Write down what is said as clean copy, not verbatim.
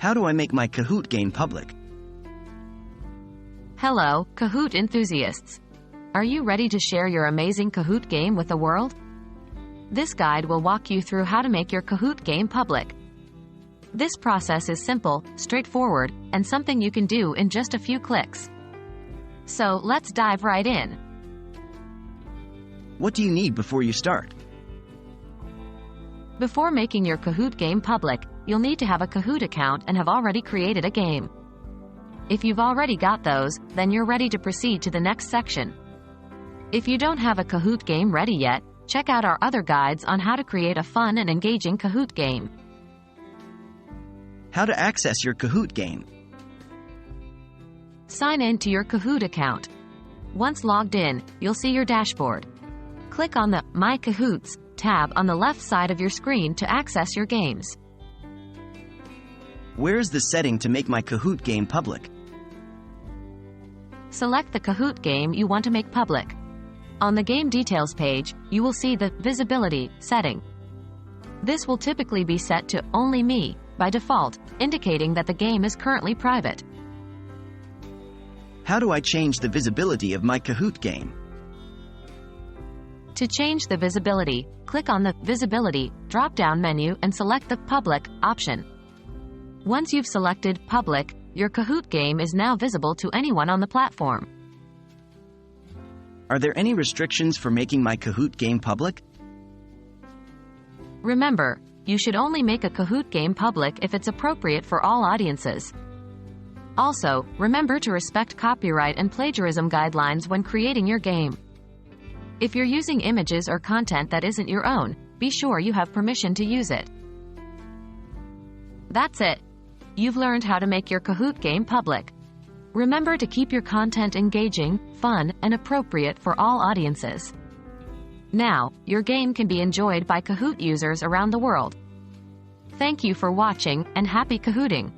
How do I make my Kahoot game public? Hello, Kahoot enthusiasts. Are you ready to share your amazing Kahoot game with the world? This guide will walk you through how to make your Kahoot game public. This process is simple, straightforward, and something you can do in just a few clicks. So let's dive right in. What do you need before you start? Before making your Kahoot game public, you'll need to have a Kahoot account and have already created a game. If you've already got those, then you're ready to proceed to the next section. If you don't have a Kahoot game ready yet, check out our other guides on how to create a fun and engaging Kahoot game. How to access your Kahoot game? Sign in to your Kahoot account. Once logged in, you'll see your dashboard. Click on the My Kahoots tab on the left side of your screen to access your games. Where is the setting to make my Kahoot game public? Select the Kahoot game you want to make public. On the game details page, you will see the visibility setting. This will typically be set to Only Me by default, indicating that the game is currently private. How do I change the visibility of my Kahoot game? To change the visibility, click on the Visibility drop-down menu and select the Public option. Once you've selected Public, your Kahoot game is now visible to anyone on the platform. Are there any restrictions for making my Kahoot game public? Remember, you should only make a Kahoot game public if it's appropriate for all audiences. Also, remember to respect copyright and plagiarism guidelines when creating your game. If you're using images or content that isn't your own, be sure you have permission to use it. That's it. You've learned how to make your Kahoot game public. Remember to keep your content engaging, fun, and appropriate for all audiences. Now, your game can be enjoyed by Kahoot users around the world. Thank you for watching, and happy Kahooting!